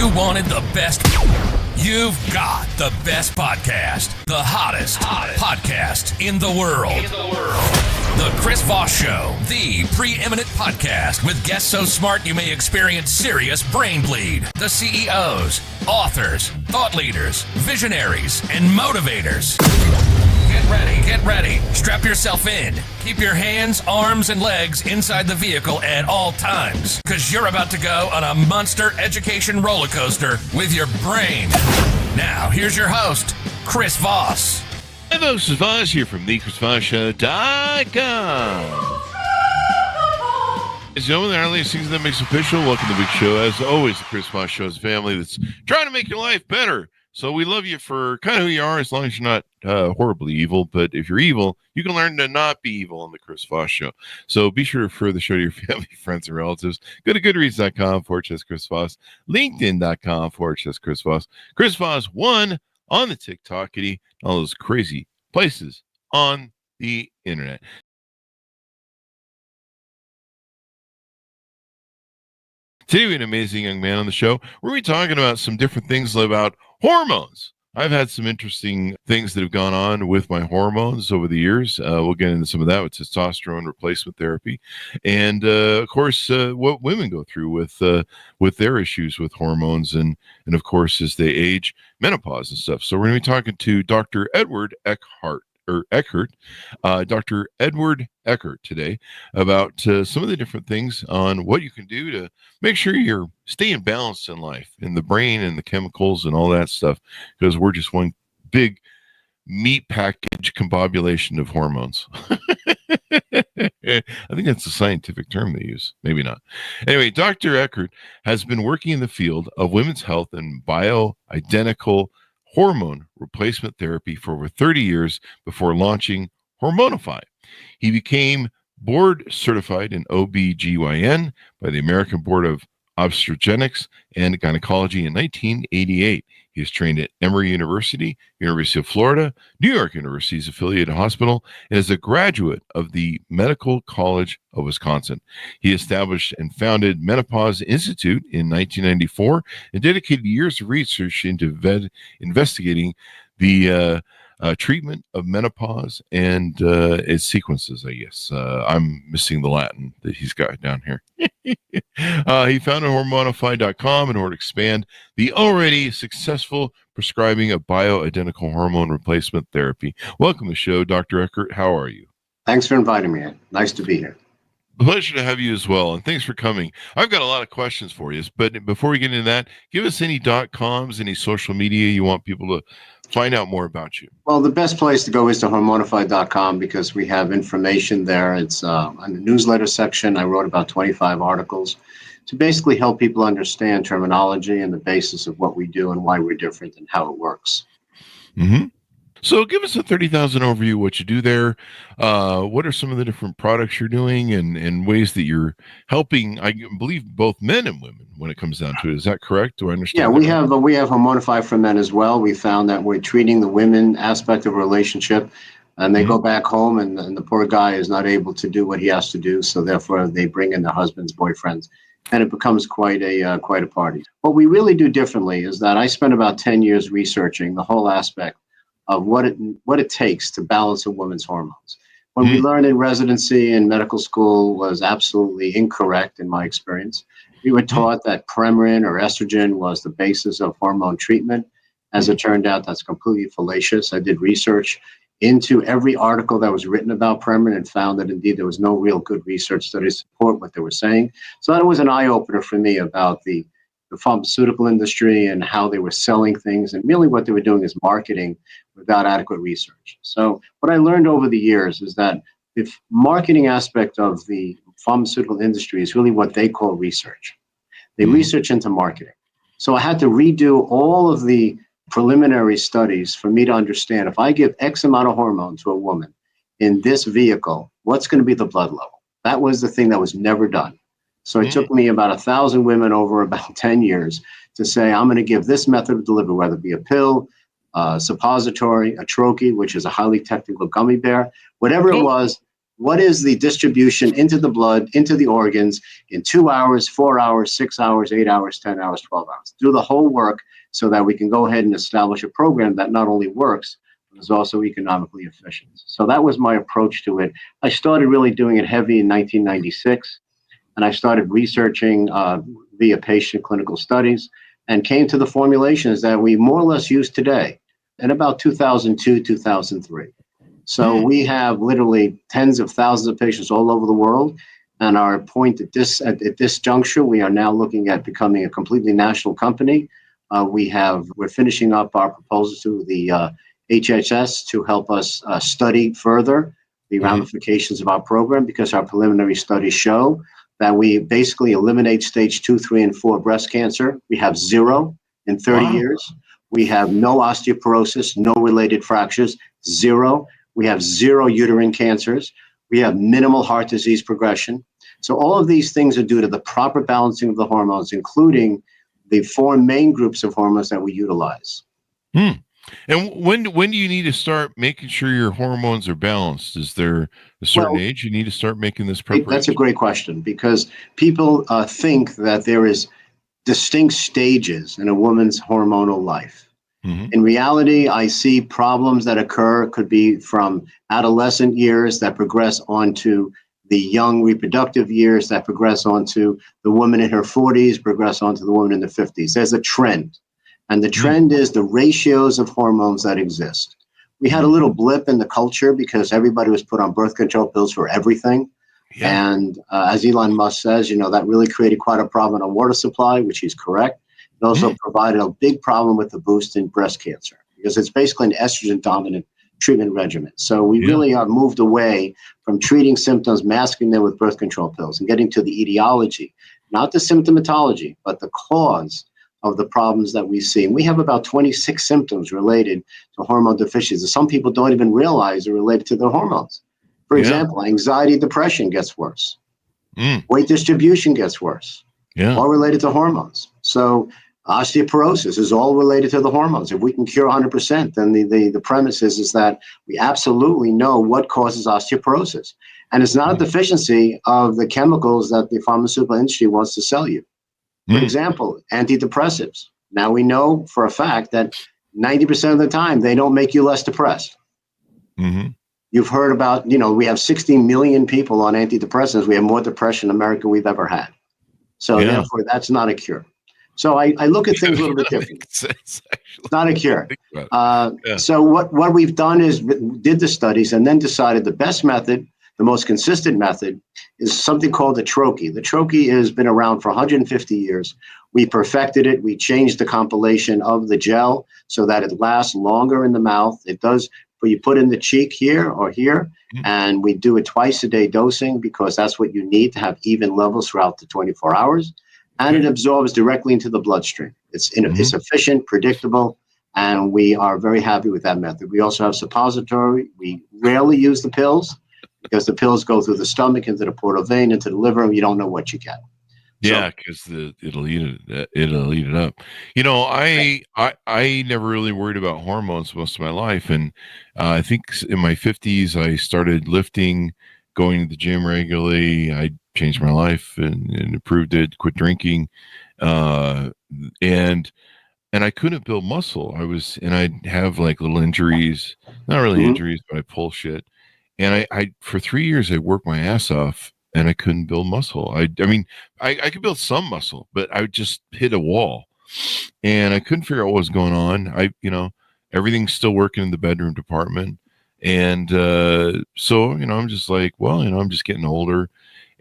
you wanted the best, you've got the best podcast, the hottest podcast in the world. The Chris Voss Show, the preeminent podcast with guests so smart you may experience serious brain bleed. The CEOs, authors, thought leaders, visionaries, and motivators. Get ready. Strap yourself in. Keep your hands, arms, and legs inside the vehicle at all times, because you're about to go on a monster education roller coaster with your brain. Now, here's your host, Chris Voss. Hi folks, Chris Voss here from thechrisvossshow.com. As you know, the early season that makes official, welcome to the big show. As always, the Chris Voss Show's family that's trying to make your life better. So we love you for kind of who you are, as long as you're not horribly evil. But if you're evil, you can learn to not be evil on the Chris Voss Show. So be sure to refer the show to your family, friends, and relatives. Go to goodreads.com/Chris Voss, LinkedIn.com/Chris Voss, Chris Voss 1 on the TikTokity, all those crazy places on the internet. Today we have an amazing young man on the show. We're going to be talking about some different things about hormones. I've had some interesting things that have gone on with my hormones over the years. We'll get into some of that with testosterone replacement therapy. And, of course, what women go through with their issues with hormones and, of course, as they age, menopause and stuff. So we're going to be talking to Dr. Eckert, Dr. Edward Eckert today about some of the different things on what you can do to make sure you're staying balanced in life, in the brain and the chemicals and all that stuff, because we're just one big meat package combobulation of hormones. I think that's the scientific term they use. Maybe not. Anyway, Dr. Eckert has been working in the field of women's health and bioidentical hormone replacement therapy for over 30 years before launching Hormonify. He became board certified in OBGYN by the American Board of Obstetricians and Gynecology in 1988. He is trained at Emory University, University of Florida, New York University's affiliated hospital, and is a graduate of the Medical College of Wisconsin. He established and founded Menopause Institute in 1994 and dedicated years of research into investigating the treatment of menopause and its sequences, I guess. I'm missing the Latin that he's got down here. He founded Hormonify.com in order to expand the already successful prescribing of bioidentical hormone replacement therapy. Welcome to the show, Dr. Eckert. How are you? Thanks for inviting me. Nice to be here. A pleasure to have you as well, and thanks for coming. I've got a lot of questions for you, but before we get into that, give us any .coms, any social media you want people to find out more about you. Well, the best place to go is to hormonify.com because we have information there. It's on the newsletter section. I wrote about 25 articles to basically help people understand terminology and the basis of what we do and why we're different and how it works. Mm-hmm. So give us a 30,000 overview of what you do there. What are some of the different products you're doing and ways that you're helping, I believe, both men and women when it comes down to it. Is that correct? Do I understand? Yeah, we have Hormonify for men as well. We found that we're treating the women aspect of a relationship, and they go back home and the poor guy is not able to do what he has to do. So therefore they bring in their husbands, boyfriends, and it becomes quite a party. What we really do differently is that I spent about 10 years researching the whole aspect of what it takes to balance a woman's hormones. When we learned in residency and medical school was absolutely incorrect in my experience. We were taught that Premarin or estrogen was the basis of hormone treatment. As it turned out, that's completely fallacious. I did research into every article that was written about Premarin and found that indeed there was no real good research study to support what they were saying. So that was an eye-opener for me about the pharmaceutical industry and how they were selling things, and really what they were doing is marketing without adequate research. So what I learned over the years is that the marketing aspect of the pharmaceutical industry is really what they call research. They research into marketing. So I had to redo all of the preliminary studies for me to understand if I give X amount of hormone to a woman in this vehicle, what's going to be the blood level? That was the thing that was never done. So it took me about 1,000 women over about 10 years to say, I'm going to give this method of delivery, whether it be a pill, suppository, a troche, which is a highly technical gummy bear, whatever it was, what is the distribution into the blood, into the organs in 2 hours, 4 hours, 6 hours, 8 hours, 10 hours, 12 hours. Do the whole work so that we can go ahead and establish a program that not only works, but is also economically efficient. So that was my approach to it. I started really doing it heavy in 1996, and I started researching via patient clinical studies and came to the formulations that we more or less use today in about 2002, 2003. So we have literally tens of thousands of patients all over the world. And our point at this juncture, we are now looking at becoming a completely national company. We're finishing up our proposal to the HHS to help us study further the ramifications of our program, because our preliminary studies show that we basically eliminate stage 2, 3, and 4 breast cancer. We have 0 in 30 years. We have no osteoporosis, no related fractures, 0. We have 0 uterine cancers. We have minimal heart disease progression. So all of these things are due to the proper balancing of the hormones, including the 4 main groups of hormones that we utilize. And when do you need to start making sure your hormones are balanced? Is there a certain age you need to start making this preparation? That's a great question, because people think that there is distinct stages in a woman's hormonal life. In reality, I see problems that occur, could be from adolescent years that progress onto the young reproductive years, that progress onto the woman in her 40s, progress onto the woman in the 50s. There's a trend. And the trend is the ratios of hormones that exist. We had a little blip in the culture because everybody was put on birth control pills for everything. Yeah. And as Elon Musk says, that really created quite a problem in our water supply, which he's correct. It also provided a big problem with the boost in breast cancer, because it's basically an estrogen-dominant treatment regimen. So we really are moved away from treating symptoms, masking them with birth control pills, and getting to the etiology, not the symptomatology, but the cause of the problems that we see. And we have about 26 symptoms related to hormone deficiency. Some people don't even realize they're related to their hormones. For example, anxiety, depression gets worse. Weight distribution gets worse. All related to hormones. So osteoporosis is all related to the hormones. If we can cure 100%, then the premise is that we absolutely know what causes osteoporosis. And it's not a deficiency of the chemicals that the pharmaceutical industry wants to sell you. For example, antidepressives. Now we know for a fact that 90% of the time, they don't make you less depressed. You've heard about, we have 60 million people on antidepressants. We have more depression in America we've ever had. So therefore, that's not a cure. So I look at things a little bit different. It's not a cure. So what we've done is did the studies and then decided the best method, the most consistent method, is something called the troche. The troche has been around for 150 years. We perfected it. We changed the compilation of the gel so that it lasts longer in the mouth. It does, but you put in the cheek here or here, and we do it twice a day dosing, because that's what you need to have even levels throughout the 24 hours. And it absorbs directly into the bloodstream. It's efficient, predictable, and we are very happy with that method. We also have suppository. We rarely use the pills, because the pills go through the stomach, into the portal vein, into the liver, and you don't know what you get. Yeah, because it'll eat it up. I never really worried about hormones most of my life, and I think in my 50s I started lifting, going to the gym regularly. I changed my life and improved it. Quit drinking, and I couldn't build muscle. I'd have like little injuries, not really injuries, but I pull shit. And I for 3 years I worked my ass off, and I couldn't build muscle. I could build some muscle, but I would just hit a wall, and I couldn't figure out what was going on. Everything's still working in the bedroom department. And so, I'm just like, well, I'm just getting older.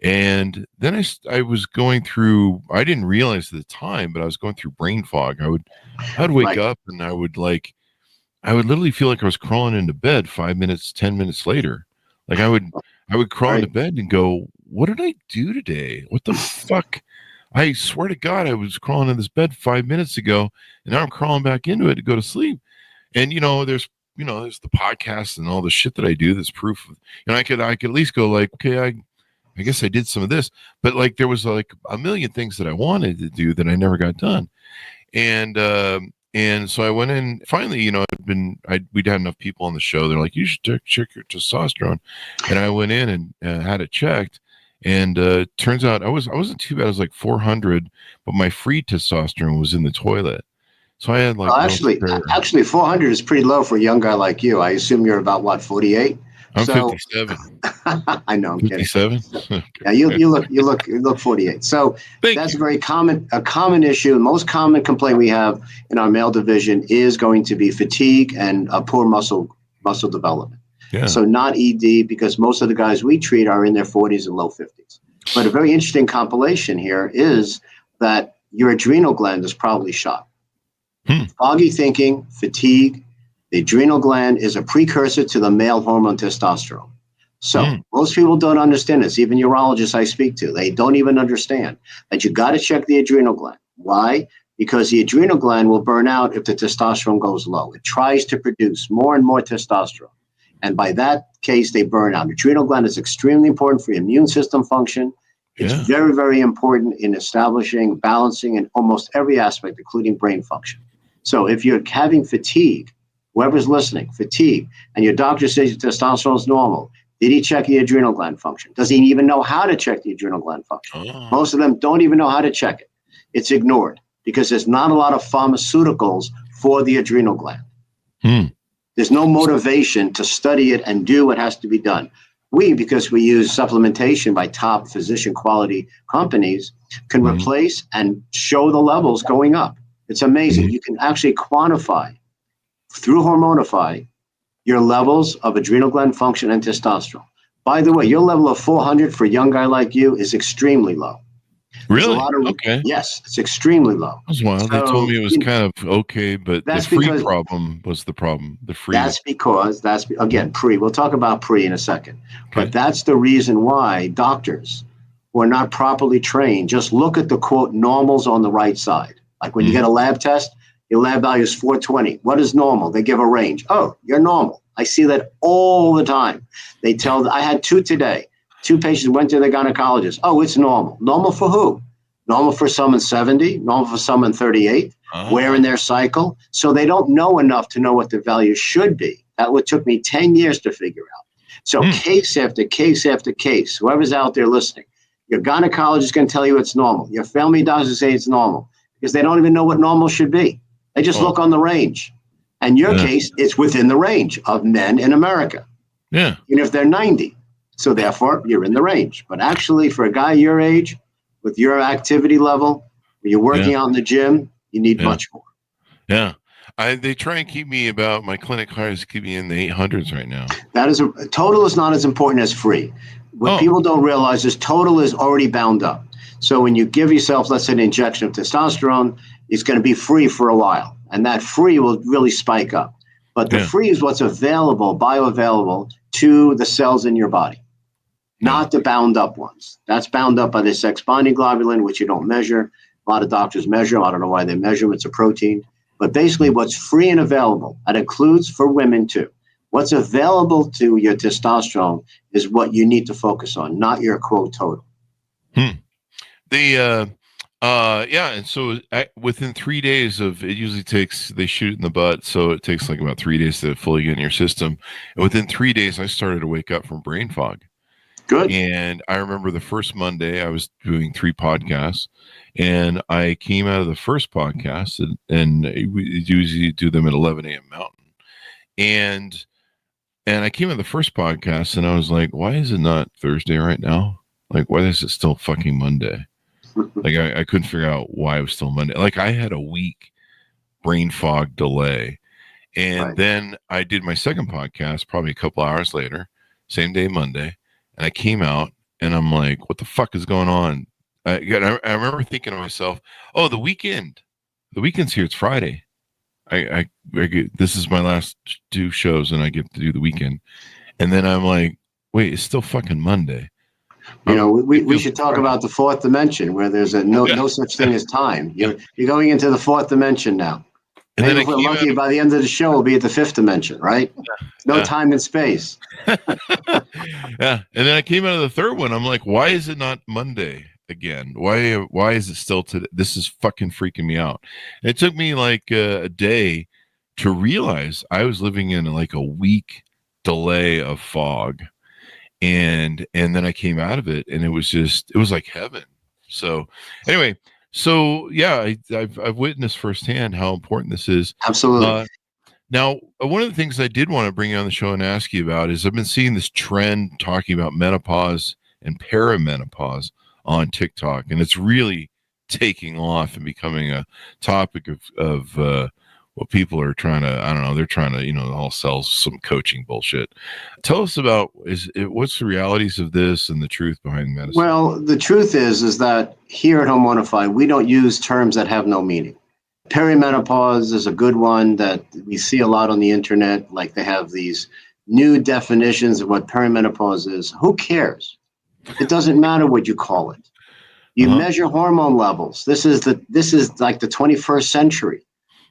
And then I was going through, I didn't realize at the time, but I was going through brain fog. I'd wake up and I would literally feel like I was crawling into bed 5 minutes, 10 minutes later. Like I would crawl into bed and go, what did I do today? What the fuck? I swear to God, I was crawling in this bed 5 minutes ago, and now I'm crawling back into it to go to sleep. And, there's the podcast and all the shit that I do. That's proof of, I could at least go like, okay, I guess I did some of this, but like there was like a million things that I wanted to do that I never got done. And And so I went in. Finally, you know, we'd had enough people on the show. They're like, you should check your testosterone. And I went in and had it checked. And turns out I wasn't too bad. I was like 400, but my free testosterone was in the toilet. So I had like actually 400 is pretty low for a young guy like you. I assume you're about what, 48? I'm 57. I know. I'm 57. Yeah, you look 48. So that's a common issue. The most common complaint we have in our male division is going to be fatigue and poor muscle development. Yeah. So not ED, because most of the guys we treat are in their 40s and low 50s. But a very interesting compilation here is that your adrenal gland is probably shot. Foggy thinking, fatigue. The adrenal gland is a precursor to the male hormone testosterone. So most people don't understand this. Even urologists I speak to, they don't even understand that you got to check the adrenal gland. Why? Because the adrenal gland will burn out if the testosterone goes low. It tries to produce more and more testosterone. And by that case, they burn out. Adrenal gland is extremely important for your immune system function. It's very, very important in establishing, balancing in almost every aspect, including brain function. So if you're having fatigue, whoever's listening, fatigue, and your doctor says your testosterone is normal, did he check the adrenal gland function? Does he even know how to check the adrenal gland function? Most of them don't even know how to check it. It's ignored because there's not a lot of pharmaceuticals for the adrenal gland. There's no motivation to study it and do what has to be done. Because we use supplementation by top physician quality companies, can replace and show the levels going up. It's amazing. You can actually quantify through Hormonify your levels of adrenal gland function and testosterone. By the way, your level of 400 for a young guy like you is extremely low. Really? Okay. Yes, it's extremely low. That's wild. They told me it was kind of okay, but the free problem was the problem. The free. Again, pre. We'll talk about pre in a second. Okay. But that's the reason why doctors who are not properly trained just look at the, quote, normals on the right side. Like when you get a lab test, your lab value is 420. What is normal? They give a range. Oh, you're normal. I see that all the time. I had two today. Two patients went to the gynecologist. Oh, it's normal. Normal for who? Normal for someone 70, normal for someone 38, where in their cycle. So they don't know enough to know what the value should be. That would took me 10 years to figure out. So case after case after case, whoever's out there listening, your gynecologist is going to tell you it's normal. Your family doctors say it's normal because they don't even know what normal should be. They just look on the range. In your case, it's within the range of men in America. Yeah. Even if they're 90. So therefore, you're in the range. But actually, for a guy your age, with your activity level, when you're working out in the gym, you need much more. Yeah. They try and keep me my clinic hires keep me in the 800s right now. Total is not as important as free. What people don't realize is total is already bound up. So when you give yourself, let's say, an injection of testosterone, it's going to be free for a while. And that free will really spike up. But the free is what's bioavailable to the cells in your body. Not the bound up ones. That's bound up by the sex bonding globulin, which you don't measure. A lot of doctors measure. I don't know why they measure them. It's a protein. But basically what's free and available, that includes for women too. What's available to your testosterone is what you need to focus on, not your quote total. And so within 3 days it usually takes, they shoot it in the butt. So it takes like about 3 days to fully get in your system. And within 3 days, I started to wake up from brain fog. Good. And I remember the first Monday I was doing 3 podcasts, and I came out of the first podcast, and we usually do them at 11 a.m. Mountain. And I came out of the first podcast, and I was like, why is it not Thursday right now? Like, why is it still fucking Monday? Like, I couldn't figure out why it was still Monday. Like, I had a week brain fog delay. And then I did my second podcast probably a couple hours later, same day, Monday. And I came out and I'm like, what the fuck is going on? I remember thinking to myself, oh, the weekend's here. It's Friday. I get, this is my last 2 shows and I get to do the weekend. And then I'm like, wait, it's still fucking Monday. You know, we should talk about the 4th dimension where there's no such thing as time. You're going into the 4th dimension now. And maybe if we're lucky, by the end of the show, we'll be at the 5th dimension, right? No time and space. And then I came out of the third one. I'm like, why is it not Monday? again? Why is it still today? This is fucking freaking me out. It took me like a day to realize I was living in like a week delay of fog, and then I came out of it, and it was like heaven. So anyway, so yeah, I've witnessed firsthand how important this is. Absolutely. Now, one of the things I did want to bring you on the show and ask you about is I've been seeing this trend talking about menopause and perimenopause on TikTok, and it's really taking off and becoming a topic of what people are trying to, I don't know, they're trying to, all sell some coaching bullshit. Tell us about, what's the realities of this and the truth behind medicine? Well, the truth is that here at Hormonify, we don't use terms that have no meaning. Perimenopause is a good one that we see a lot on the internet. Like they have these new definitions of what perimenopause is. Who cares? It doesn't matter what you call it. You measure hormone levels. This is like the 21st century.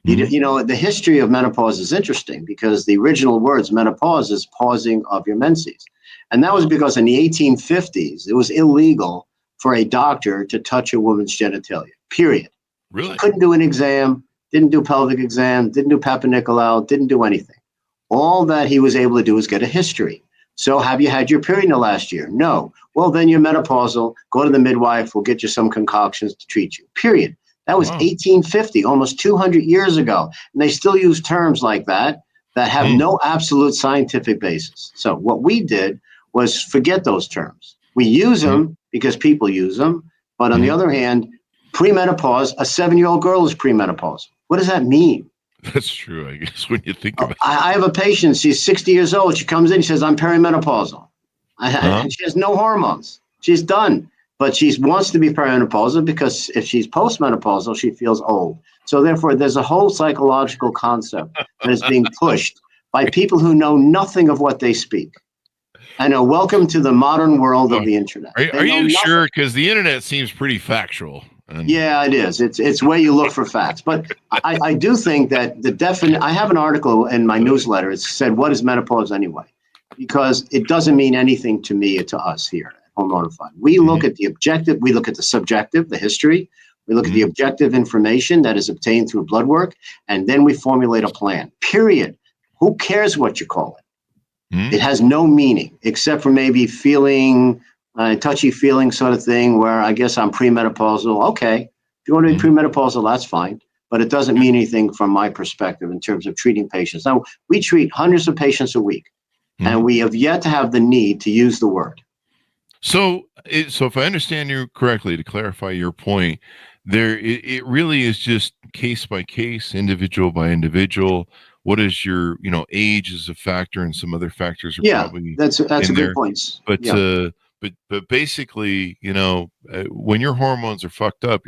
The history of menopause is interesting because the original words menopause is pausing of your menses. And that was because in the 1850s, it was illegal for a doctor to touch a woman's genitalia, period. Really? Couldn't do an exam, didn't do pelvic exam, didn't do Papa Nicolau, didn't do anything. All that he was able to do was get a history. So have you had your period in the last year? No. Well, then you're menopausal. Go to the midwife. We'll get you some concoctions to treat you, period. That was 1850, almost 200 years ago. And they still use terms like that have no absolute scientific basis. So what we did was forget those terms. We use them because people use them. But on the other hand, premenopause, a 7-year-old girl is premenopausal. What does that mean? That's true, I guess, when you think about it. I have a patient. She's 60 years old. She comes in. She says, I'm perimenopausal. And she has no hormones. She's done. But she wants to be perimenopausal because if she's postmenopausal, she feels old. So therefore, there's a whole psychological concept that is being pushed by people who know nothing of what they speak. I know. Welcome to the modern world of the internet. Are you sure? Because the internet seems pretty factual. Yeah, it is. It's where you look for facts. But I do think that I have an article in my newsletter. It said, what is menopause anyway? Because it doesn't mean anything to me or to us here at Hormonify. We look at the objective. We look at the subjective, the history. We look at the objective information that is obtained through blood work. And then we formulate a plan, period. Who cares what you call it? It has no meaning except for maybe feeling touchy feeling sort of thing where I guess I'm premenopausal. Okay, if you want to be premenopausal, that's fine. But it doesn't mean anything from my perspective in terms of treating patients. Now, we treat hundreds of patients a week, and we have yet to have the need to use the word. So if I understand you correctly, to clarify your point, it really is just case by case, individual by individual. What is your, age is a factor, and some other factors are probably that's a good point. But basically, when your hormones are fucked up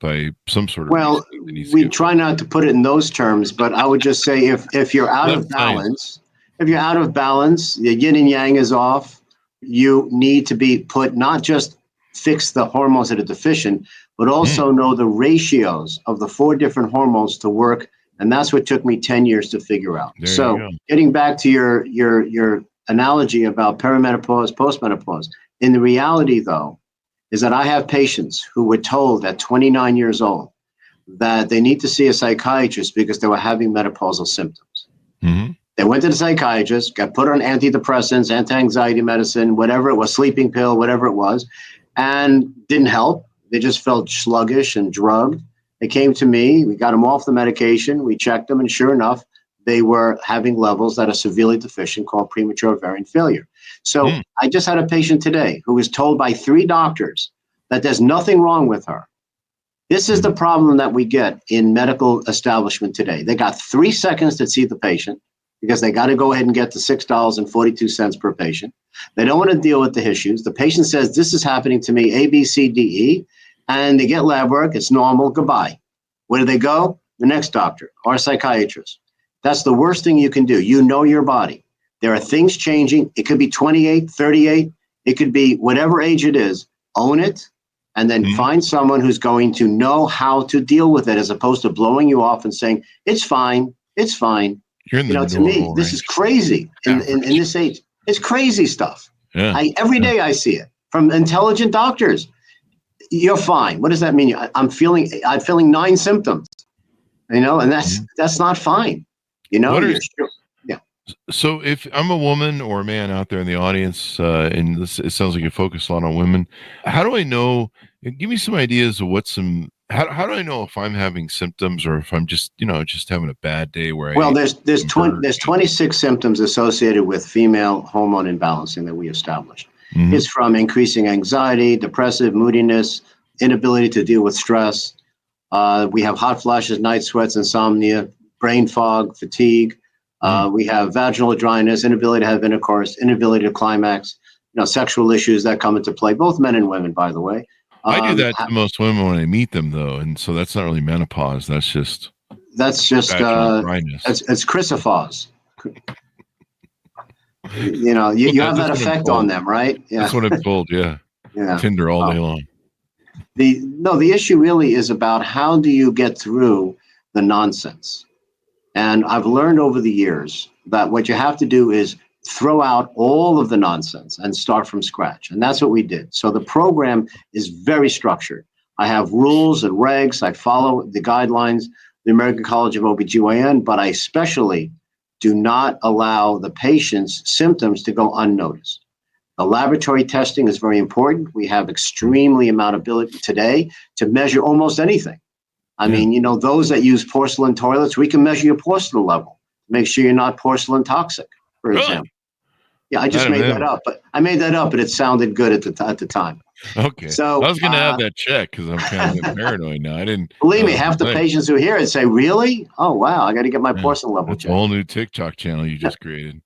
by some sort of. Well, we try not to put it in those terms, but I would just say if you're out of balance, the yin and yang is off. You need to be put, not just fix the hormones that are deficient, but also know the ratios of the 4 different hormones to work. And that's what took me 10 years to figure out. So getting back to your analogy about perimenopause, postmenopause, in the reality, though, is that I have patients who were told at 29 years old that they need to see a psychiatrist because they were having menopausal symptoms. They went to the psychiatrist, got put on antidepressants, anti-anxiety medicine, whatever it was, sleeping pill, whatever it was, and didn't help. They just felt sluggish and drugged. They came to me. We got them off the medication. We checked them, and sure enough, they were having levels that are severely deficient called premature ovarian failure. So I just had a patient today who was told by 3 doctors that there's nothing wrong with her. This is the problem that we get in medical establishment today. They got 3 seconds to see the patient because they got to go ahead and get the $6.42 per patient. They don't want to deal with the issues. The patient says, this is happening to me, A, B, C, D, E, and they get lab work. It's normal. Goodbye. Where do they go? The next doctor or psychiatrist. That's the worst thing you can do. You know your body. There are things changing. It could be 28, 38. It could be whatever age it is. Own it, and then find someone who's going to know how to deal with it, as opposed to blowing you off and saying, it's fine. It's fine. To me, this is crazy in this age. It's crazy stuff. Every day I see it from intelligent doctors. You're fine. What does that mean? I'm feeling 9 symptoms, and that's not fine. So if I'm a woman or a man out there in the audience, and it sounds like you focus a lot on women, how do I know? Give me some ideas of how do I know if I'm having symptoms or if I'm just having a bad day there's 26 symptoms associated with female hormone imbalancing that we established. Mm-hmm. It's from increasing anxiety, depressive, moodiness, inability to deal with stress. We have hot flashes, night sweats, insomnia, brain fog, fatigue. We have vaginal dryness, inability to have intercourse, inability to climax, sexual issues that come into play, both men and women, by the way. I do that to most women when I meet them, though, and so that's not really menopause. That's just it's Chris Voss. You have that effect on them, right? Yeah. That's what I'm told. Yeah. Yeah. Tinder all day long. The issue really is about how do you get through the nonsense. And I've learned over the years that what you have to do is throw out all of the nonsense and start from scratch. And that's what we did. So the program is very structured. I have rules and regs. I follow the guidelines, the American College of OBGYN, but I especially do not allow the patient's symptoms to go unnoticed. The laboratory testing is very important. We have extremely amount of ability today to measure almost anything. I mean, those that use porcelain toilets, we can measure your porcelain level, make sure you're not porcelain toxic, for example. Yeah, I just made that up, but it sounded good at the time. Okay. So I was going to have that check because I'm kind of paranoid now. I didn't believe me. Half the patients who hear it say, "Really? Oh, wow! I got to get my porcelain level checked." A whole new TikTok channel you just created.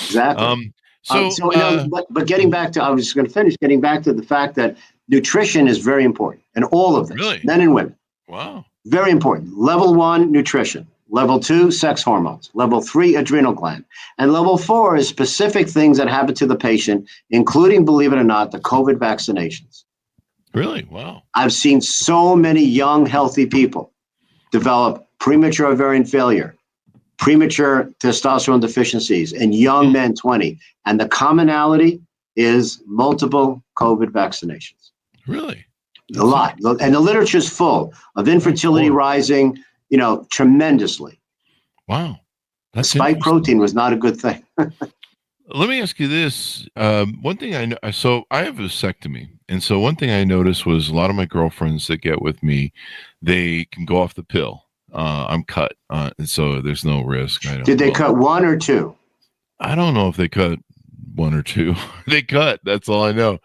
Exactly. But getting back to, I was just going to finish. Getting back to the fact that nutrition is very important, and all of this, men and women. Wow. Very important. Level 1, nutrition. Level 2, sex hormones. Level 3, adrenal gland. And level 4 is specific things that happen to the patient, including, believe it or not, the COVID vaccinations. Really? Wow. I've seen so many young, healthy people develop premature ovarian failure, premature testosterone deficiencies in young men, 20. And the commonality is multiple COVID vaccinations. Really? A lot. And the literature is full of infertility rising, tremendously. Wow. Spike protein was not a good thing. Let me ask you this. One thing I know, so I have a vasectomy. And so one thing I noticed was a lot of my girlfriends that get with me, they can go off the pill. I'm cut. And so there's no risk. Did they cut 1 or 2? I don't know if they cut 1 or 2. They cut. That's all I know.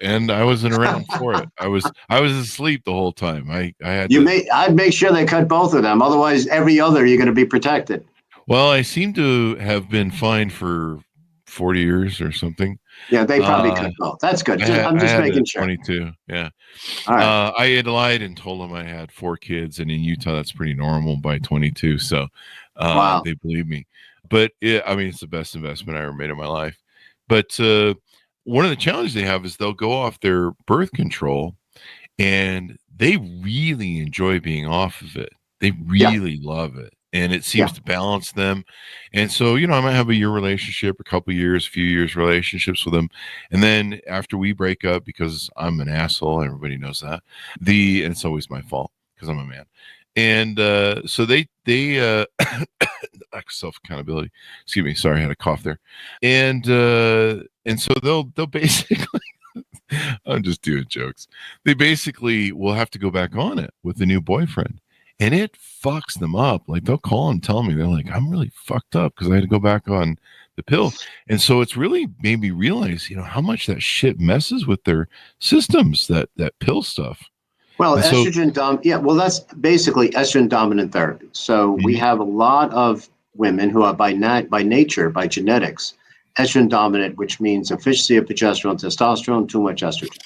And I wasn't around for it. I was asleep the whole time. I'd make sure they cut both of them. Otherwise, every other you're going to be protected. Well, I seem to have been fined for 40 years or something. Yeah, they probably cut both. That's good. I'm just making sure. 22. Yeah. All right. I had lied and told them I had 4 kids, and in Utah that's pretty normal by 22. So they believe me. But it's the best investment I ever made in my life. But one of the challenges they have is they'll go off their birth control and they really enjoy being off of it. They really love it. And it seems to balance them. And so, I might have a year relationship, a couple years, a few years relationships with them. And then after we break up, because I'm an asshole, everybody knows that, and it's always my fault because I'm a man. And so they self-accountability. Excuse me. Sorry, I had a cough there. And so they'll basically, I'm just doing jokes. They basically will have to go back on it with the new boyfriend. And it fucks them up. Like they'll call and tell me, they're like, I'm really fucked up because I had to go back on the pill. And so it's really made me realize, how much that shit messes with their systems, that pill stuff. Well, that's basically estrogen dominant therapy. So we have a lot of women who are by nature, by genetics, estrogen dominant, which means efficiency of progesterone, testosterone, too much estrogen.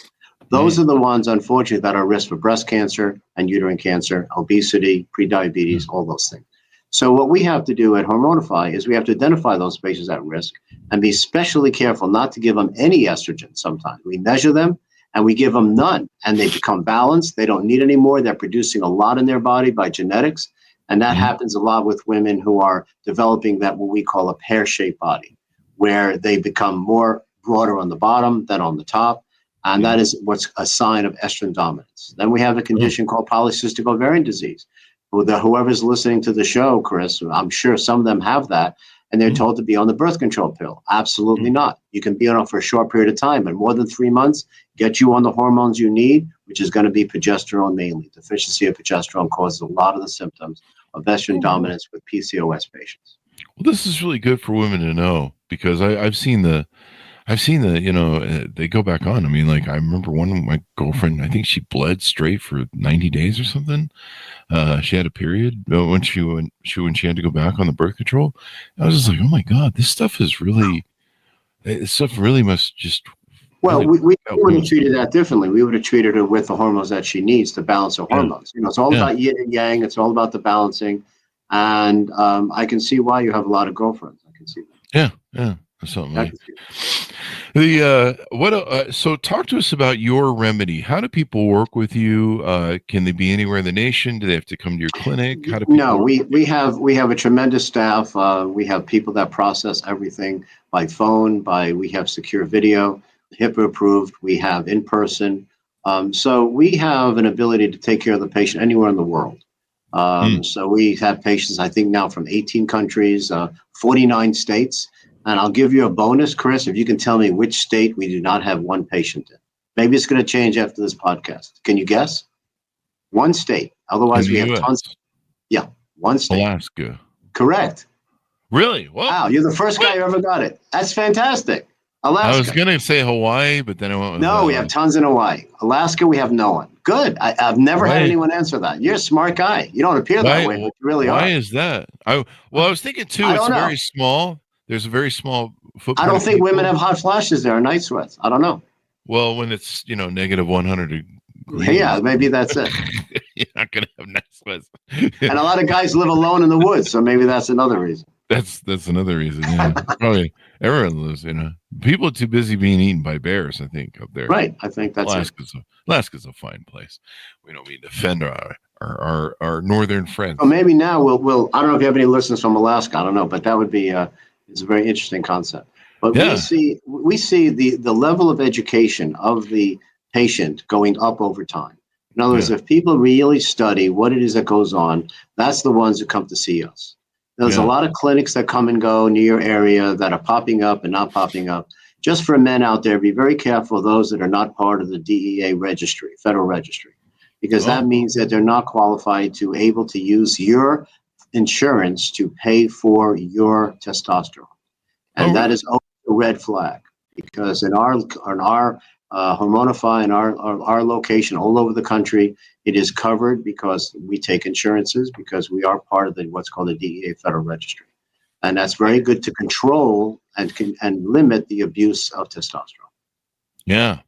Those are the ones, unfortunately, that are at risk for breast cancer and uterine cancer, obesity, prediabetes, all those things. So what we have to do at Hormonify is we have to identify those patients at risk and be especially careful not to give them any estrogen sometimes. We measure them and we give them none, and they become balanced. They don't need any more. They're producing a lot in their body by genetics. And that happens a lot with women who are developing that what we call a pear-shaped body, where they become more broader on the bottom than on the top. And that is what's a sign of estrogen dominance. Then we have a condition called polycystic ovarian disease. Whoever's listening to the show, Chris, I'm sure some of them have that, and they're told to be on the birth control pill. Absolutely not. You can be on it for a short period of time, but more than 3 months, get you on the hormones you need, which is going to be progesterone mainly. Deficiency of progesterone causes a lot of the symptoms of estrogen dominance with PCOS patients. Well, this is really good for women to know, because I've seen the, they go back on. I mean, like, I remember one of my girlfriend, I think she bled straight for 90 days or something. She had a period when she had to go back on the birth control. I was just like, oh my God, this stuff really must just. Well, we would have treated that differently. We would have treated her with the hormones that she needs to balance her hormones. It's all about yin and yang. It's all about the balancing. And I can see why you have a lot of girlfriends. I can see that. Yeah. Something like so talk to us about your remedy. How do people work with you? Can they be anywhere in the nation? Do they have to come to your clinic? How do people we have a tremendous staff. We have people that process everything by phone, we have secure video, HIPAA approved, we have in person. So we have an ability to take care of the patient anywhere in the world. So we have patients, I think now from 18 countries, 49 states. And I'll give you a bonus, Chris, if you can tell me which state we do not have one patient in. Maybe it's going to change after this podcast. Can you guess? One state. Otherwise, we have tons. Yeah, one state. Alaska. Correct. Really? Whoa. Wow, you're the first guy who ever got it. That's fantastic. Alaska. I was going to say Hawaii, but then I went with No, we have tons in Hawaii. Alaska, we have no one. Good. I've never had anyone answer that. You're a smart guy. You don't appear that way, but you really are. Why is that? I was thinking, too, it's very small. There's a very small footprint. I don't think women have hot flashes there or night sweats. I don't know. Well, when it's, negative 100 degrees. Yeah, maybe that's it. You're not going to have night sweats. And a lot of guys live alone in the woods, so maybe that's another reason. That's another reason, yeah. Probably everyone lives, People are too busy being eaten by bears, I think, up there. Right, I think that's Alaska's a fine place. We don't mean to offend our northern friends. Well, maybe now we'll I don't know if you have any listeners from Alaska. I don't know, but that would be it's a very interesting concept. But we see the level of education of the patient going up over time. In other words, if people really study what it is that goes on, that's the ones who come to see us. There's a lot of clinics that come and go near your area that are popping up and not popping up. Just for men out there, be very careful of those that are not part of the DEA registry, federal registry, because that means that they're not qualified to able to use your insurance to pay for your testosterone. And that is a red flag, because in our Hormonify, in our location all over the country, it is covered because we take insurances, because we are part of what's called the DEA federal registry. And that's very good to control and limit the abuse of testosterone. Yeah.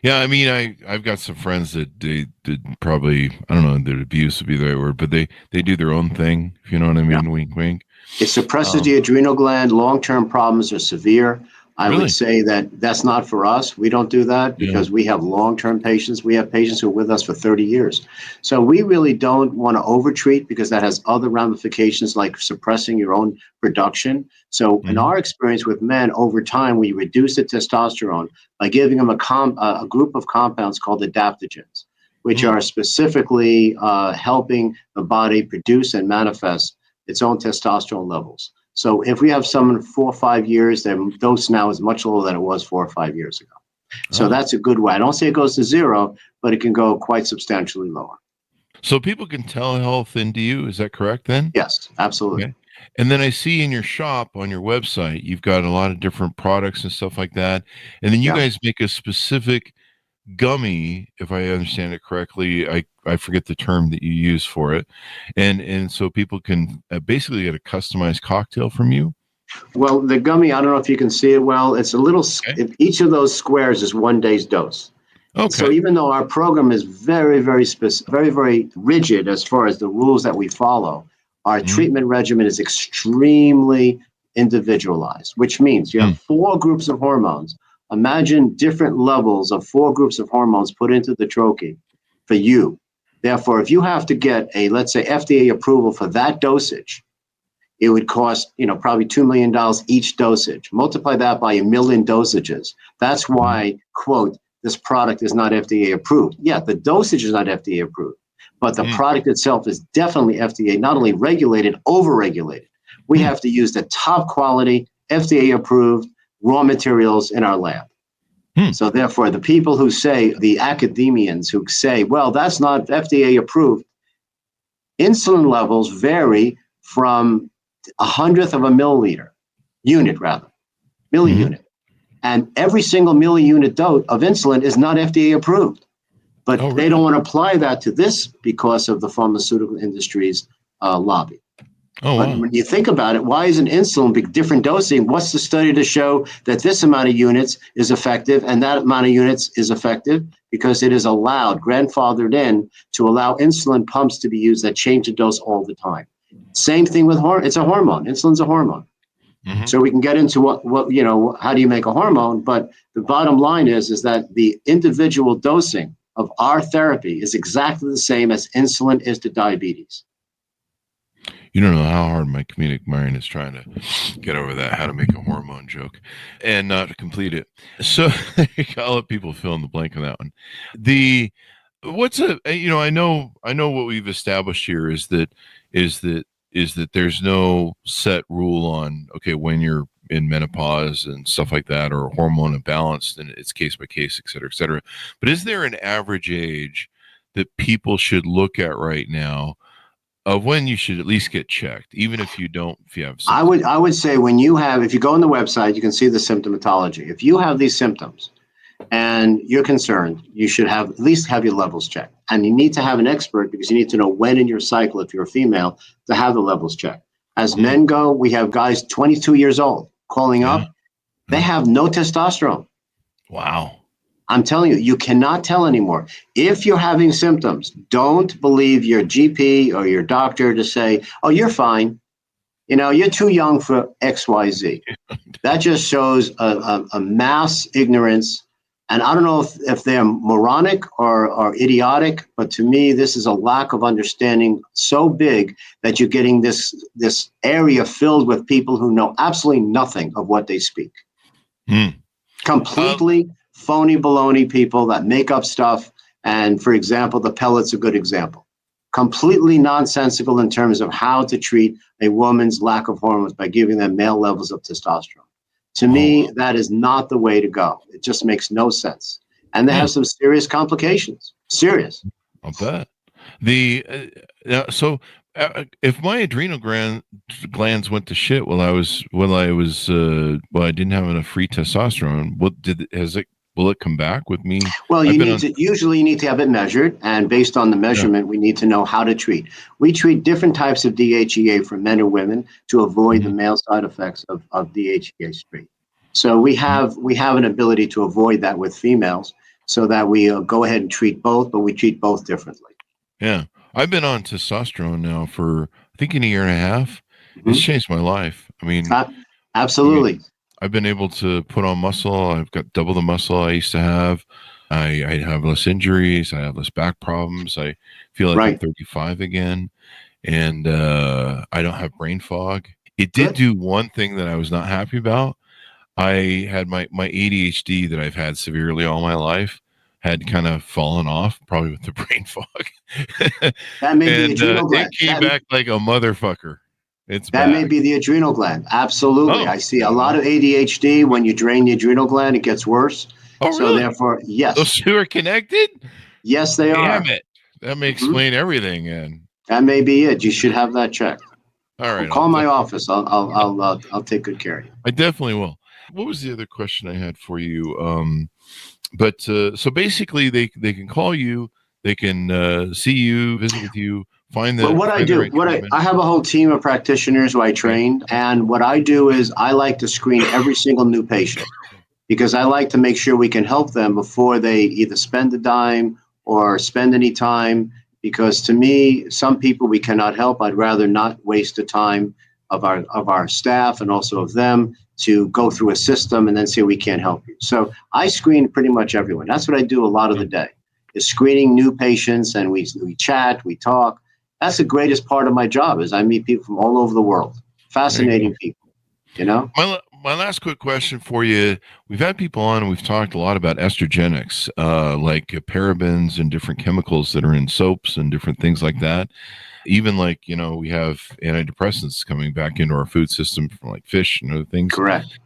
Yeah, I mean, I've got some friends that they did probably, I don't know that abuse would be the right word, but they do their own thing, if you know what I mean, wink, wink. It suppresses the adrenal gland. Long-term problems are severe. I would say that's not for us. We don't do that because we have long-term patients. We have patients who are with us for 30 years. So we really don't want to overtreat, because that has other ramifications like suppressing your own production. So in our experience with men, over time, we reduce the testosterone by giving them a group of compounds called adaptogens, which are specifically helping the body produce and manifest its own testosterone levels. So if we have someone 4 or 5 years, their dose now is much lower than it was 4 or 5 years ago. So that's a good way. I don't say it goes to zero, but it can go quite substantially lower. So people can telehealth into you. Is that correct then? Yes, absolutely. Okay. And then I see in your shop on your website, you've got a lot of different products and stuff like that. And then you guys make a specific gummy, if I understand it correctly. I forget the term that you use for it. And so people can basically get a customized cocktail from you. Well, the gummy, I don't know if you can see it well. It's a little, each of those squares is 1 day's dose. Okay. So even though our program is very, very specific, very, very rigid as far as the rules that we follow, our treatment regimen is extremely individualized, which means you have 4 groups of hormones. Imagine different levels of 4 groups of hormones put into the troche for you. Therefore, if you have to get let's say, FDA approval for that dosage, it would cost, probably $2 million each dosage. Multiply that by 1 million dosages. That's why, quote, this product is not FDA approved. Yeah, the dosage is not FDA approved, but the product itself is definitely FDA, not only regulated, over-regulated. We have to use the top quality, FDA approved raw materials in our lab. So therefore, the people who say, the academians who say, well, that's not FDA approved, insulin levels vary from 100th of a milliliter, milli-unit. And every single milli-unit dose of insulin is not FDA approved. But they don't want to apply that to this because of the pharmaceutical industry's lobby. But when you think about it, why isn't insulin different dosing? What's the study to show that this amount of units is effective and that amount of units is effective? Because it is allowed, grandfathered in, to allow insulin pumps to be used that change the dose all the time. Same thing with hormone. It's a hormone. Insulin's a hormone. So we can get into what how do you make a hormone? But the bottom line is that the individual dosing of our therapy is exactly the same as insulin is to diabetes. You don't know how hard my comedic mind is trying to get over that, how to make a hormone joke and not complete it. So I'll let people fill in the blank on that one. I know what we've established here is that there's no set rule on, when you're in menopause and stuff like that, or hormone imbalance, and it's case by case, et cetera, et cetera. But is there an average age that people should look at right now of when you should at least get checked, even if you have symptoms? I would say if you go on the website, you can see the symptomatology. If you have these symptoms and you're concerned, you should at least have your levels checked. And you need to have an expert, because you need to know when in your cycle, if you're a female, to have the levels checked. As men go, we have guys 22 years old calling up. They have no testosterone. Wow. I'm telling you, you cannot tell anymore. If you're having symptoms, don't believe your GP or your doctor to say, oh, you're fine. You're too young for XYZ. That just shows a mass ignorance. And I don't know if they're moronic or idiotic, but to me, this is a lack of understanding so big that you're getting this area filled with people who know absolutely nothing of what they speak. Completely phony baloney people that make up stuff. And for example, the pellet's a good example. Completely nonsensical in terms of how to treat a woman's lack of hormones by giving them male levels of testosterone. To me, that is not the way to go. It just makes no sense. And they have some serious complications. Serious. I'll bet. If my adrenal glands went to shit I didn't have enough free testosterone, will it come back with me? Well, usually you need to have it measured, and based on the measurement, we need to know how to treat. We treat different types of DHEA for men and women to avoid the male side effects of DHEA stream. So we have an ability to avoid that with females, so that we go ahead and treat both, but we treat both differently. Yeah, I've been on testosterone now for I think in a year and a half. It's changed my life. I mean, absolutely. I've been able to put on muscle. I've got double the muscle I used to have. I have less injuries. I have less back problems. I feel like I'm 35 again, and I don't have brain fog. It did do one thing that I was not happy about. I had my ADHD that I've had severely all my life had kind of fallen off, probably with the brain fog. That may be adrenal gland. It came back like a motherfucker. That may be the adrenal gland. Absolutely. I see a lot of ADHD. When you drain the adrenal gland, it gets worse. So therefore, yes. Those two are connected? Yes, they are. Damn it. That may explain everything. And that may be it. You should have that checked. All right. Call my office. I'll take good care of you. I definitely will. What was the other question I had for you? So basically they can call you, they can see you, visit with you. I have a whole team of practitioners who I trained, and what I do is I like to screen every single new patient, because I like to make sure we can help them before they either spend a dime or spend any time, because to me, some people we cannot help. I'd rather not waste the time of our staff and also of them to go through a system and then say we can't help you. So I screen pretty much everyone. That's what I do a lot of the day, is screening new patients, and we chat, we talk. That's the greatest part of my job, is I meet people from all over the world. Fascinating people, my last quick question for you. We've had people on and we've talked a lot about estrogenics, like parabens and different chemicals that are in soaps and different things like that. Even like, we have antidepressants coming back into our food system from like fish and other things. Correct.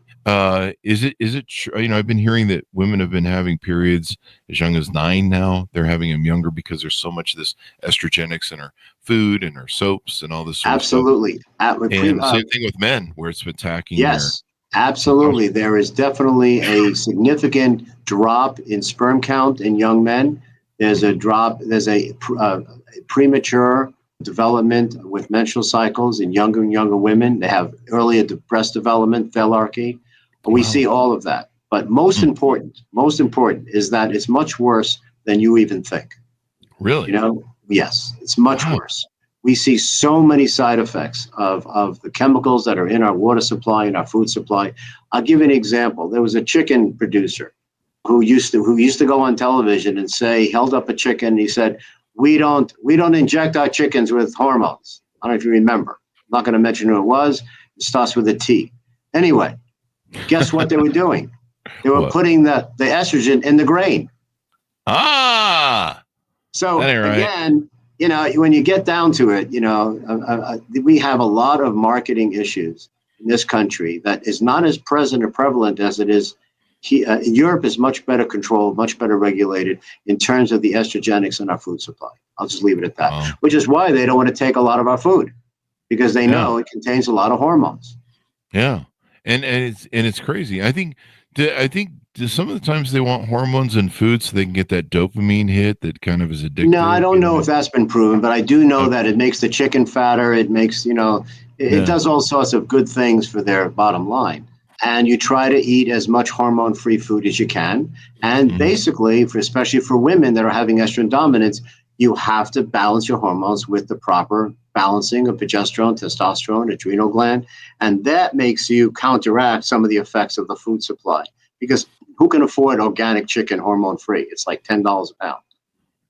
Is it I've been hearing that women have been having periods as young as 9 now. They're having them younger because there's so much of this estrogenics in our food and our soaps and all this sort Absolutely. of stuff. And same thing with men, where it's attacking. Yes, absolutely. There is definitely a significant drop in sperm count in young men. There's a premature development with menstrual cycles in younger and younger women. They have earlier breast development, phalange. We see all of that. But most important is that it's much worse than you even think. Really? Yes, it's much worse. We see so many side effects of the chemicals that are in our water supply and our food supply. I'll give you an example. There was a chicken producer who used to go on television and held up a chicken and he said, we don't inject our chickens with hormones. I don't know if you remember. I'm not going to mention who it was. It starts with a T. Anyway, guess what they were doing? They were putting the estrogen in the grain. So again, when you get down to it, we have a lot of marketing issues in this country that is not as present or prevalent as it is. Europe is much better controlled, much better regulated in terms of the estrogenics in our food supply. I'll just leave it at that, which is why they don't want to take a lot of our food because they know it contains a lot of hormones. Yeah. And it's crazy. I think some of the times they want hormones in food so they can get that dopamine hit that kind of is addictive. No, I don't know if that's been proven, but I do know that it makes the chicken fatter. It makes, it does all sorts of good things for their bottom line. And you try to eat as much hormone-free food as you can. And basically, especially for women that are having estrogen dominance, you have to balance your hormones with the proper balancing of progesterone, testosterone, adrenal gland. And that makes you counteract some of the effects of the food supply. Because who can afford organic chicken hormone-free? It's like $10 a pound.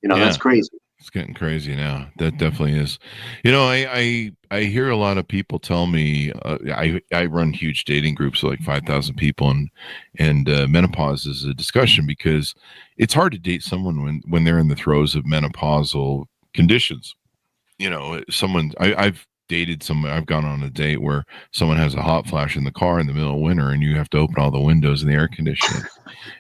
That's crazy. It's getting crazy now. That definitely is. I hear a lot of people tell me, I run huge dating groups of like 5,000 people, and menopause is a discussion because it's hard to date someone when they're in the throes of menopausal conditions. I've dated someone. I've gone on a date where someone has a hot flash in the car in the middle of winter, and you have to open all the windows and the air conditioning.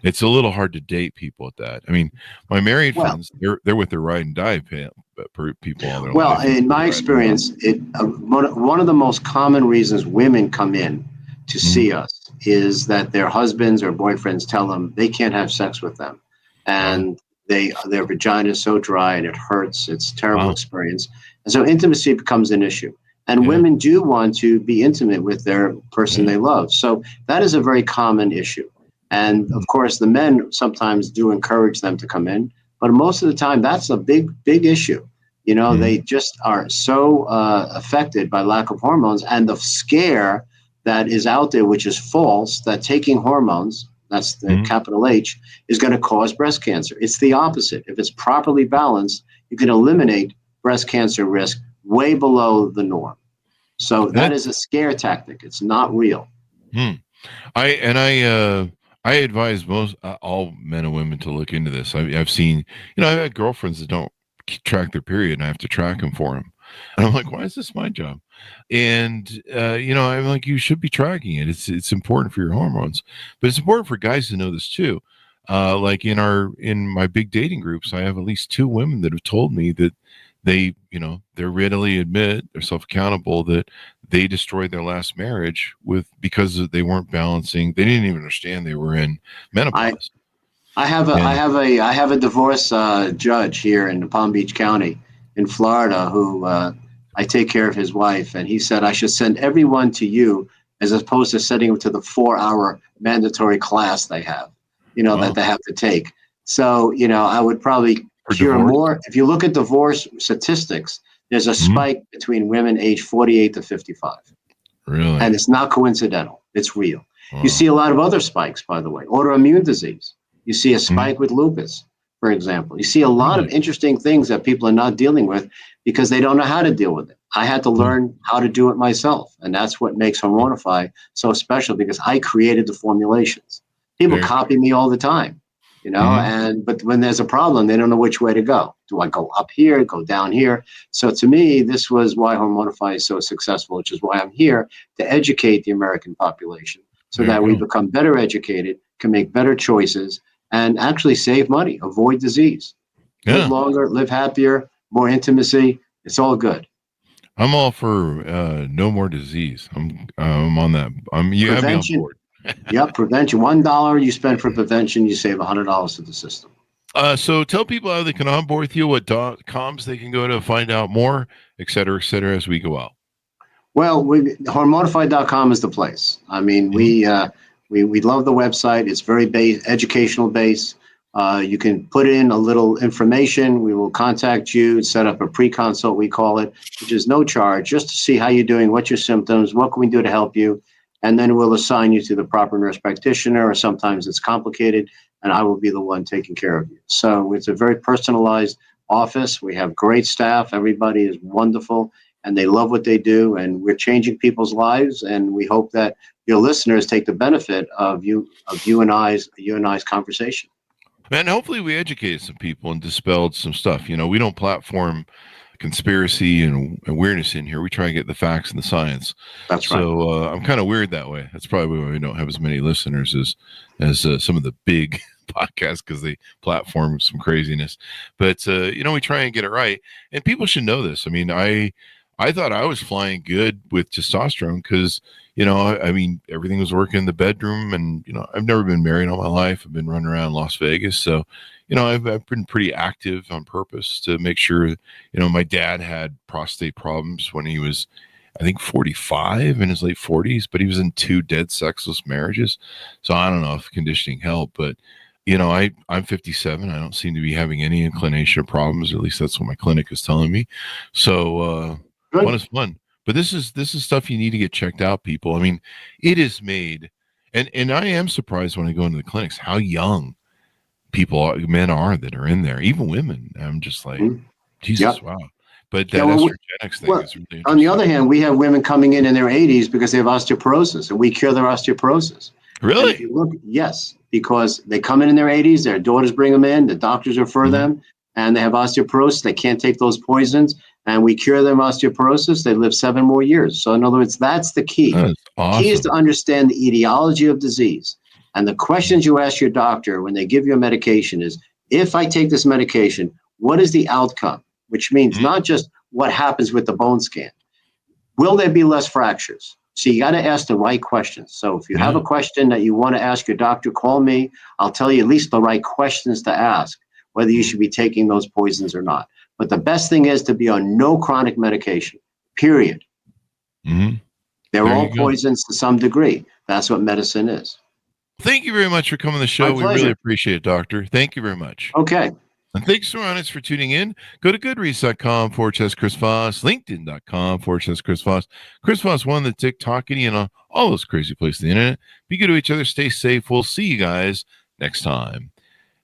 It's a little hard to date people at that. I mean, my married friends, they're with their ride and die people all their life. Well, in my experience, one of the most common reasons women come in to see us is that their husbands or boyfriends tell them they can't have sex with them, and their vagina is so dry and it hurts. It's a terrible experience. And so intimacy becomes an issue. And women do want to be intimate with their person they love. So that is a very common issue. And of course, the men sometimes do encourage them to come in. But most of the time, that's a big, big issue. They just are so affected by lack of hormones and the scare that is out there, which is false, that taking hormones, that's the capital H, is going to cause breast cancer. It's the opposite. If it's properly balanced, you can eliminate breast cancer risk way below the norm. So that is a scare tactic. It's not real. I advise all men and women to look into this. I've seen, I've had girlfriends that don't track their period, and I have to track them for them. And I'm like, why is this my job? And I'm like, you should be tracking it. It's important for your hormones, but it's important for guys to know this too. Like in my big dating groups, I have at least 2 women that have told me that they readily admit, they're self-accountable, that they destroyed their last marriage because they weren't balancing. They didn't even understand they were in menopause. I have a divorce judge here in Palm Beach County in Florida who I take care of his wife, and he said I should send everyone to you as opposed to sending them to the 4-hour mandatory class they have, that they have to take. So, I would probably cure more. If you look at divorce statistics, there's a spike between women age 48 to 55. Really? And it's not coincidental. It's real. You see a lot of other spikes, by the way. Autoimmune disease. You see a spike with lupus, for example. You see a lot of interesting things that people are not dealing with because they don't know how to deal with it. I had to learn how to do it myself. And that's what makes Hormonify so special, because I created the formulations. People copy me all the time, but when there's a problem, they don't know which way to go. Do I go up here, go down here? So to me, this was why Hormonify is so successful, which is why I'm here to educate the American population so that we become better educated, can make better choices, and actually save money, avoid disease. Live longer, live happier, more intimacy. It's all good. I'm all for no more disease. I'm on that. You have me on board. Yep, prevention. $1 you spend for prevention, you save $100 to the system. So tell people how they can onboard with you, what .coms they can go to find out more, et cetera, as we go out. Well, hormonify.com is the place. I mean, we love the website. It's very educational based. You can put in a little information. We will contact you, set up a pre-consult, we call it, which is no charge, just to see how you're doing, what's your symptoms, what can we do to help you, and then we'll assign you to the proper nurse practitioner, or sometimes it's complicated, and I will be the one taking care of you. So it's a very personalized office. We have great staff. Everybody is wonderful, and they love what they do, and we're changing people's lives, and we hope that your listeners take the benefit of you and I's conversation. And hopefully we educated some people and dispelled some stuff. We don't platform conspiracy and weirdness in here. We try and get the facts and the science. That's right. So I'm kind of weird that way. That's probably why we don't have as many listeners as some of the big podcasts, because they platform some craziness. But we try and get it right. And people should know this. I mean, I thought I was flying good with testosterone because, everything was working in the bedroom, and, I've never been married all my life. I've been running around Las Vegas. So, I've been pretty active on purpose to make sure, my dad had prostate problems when he was, I think, 45, in his late 40s, but he was in 2 dead sexless marriages. So I don't know if conditioning helped, but, I'm 57. I don't seem to be having any inclination or problems. At least that's what my clinic is telling me. So, fun is fun. But this is stuff you need to get checked out, people. I mean, it is made, and I am surprised when I go into the clinics how young men are that are in there, even women. I'm just like, Jesus, wow. But that estrogenics thing is really interesting. On the other hand, we have women coming in their 80s because they have osteoporosis, and we cure their osteoporosis. Really? If you look, yes, because they come in their 80s, their daughters bring them in, the doctors refer them, and they have osteoporosis. They can't take those poisons, and we cure them osteoporosis. They live 7 more years. So in other words, that's the key. That's awesome. The key is to understand the etiology of disease. And the questions you ask your doctor when they give you a medication is, if I take this medication, what is the outcome? Which means not just what happens with the bone scan. Will there be less fractures? So you got to ask the right questions. So if you have a question that you want to ask your doctor, call me. I'll tell you at least the right questions to ask, whether you should be taking those poisons or not. But the best thing is to be on no chronic medication, period. They're all poisons to some degree. That's what medicine is. Thank you very much for coming on the show. We really appreciate it, Doctor. Thank you very much. Okay. And thanks, Surroundings, for tuning in. Go to goodreads.com/Chris Voss, LinkedIn.com/Chris Voss. Chris Voss won the TikTok and all those crazy places on the internet. Be good to each other. Stay safe. We'll see you guys next time.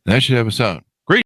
And that should have us out.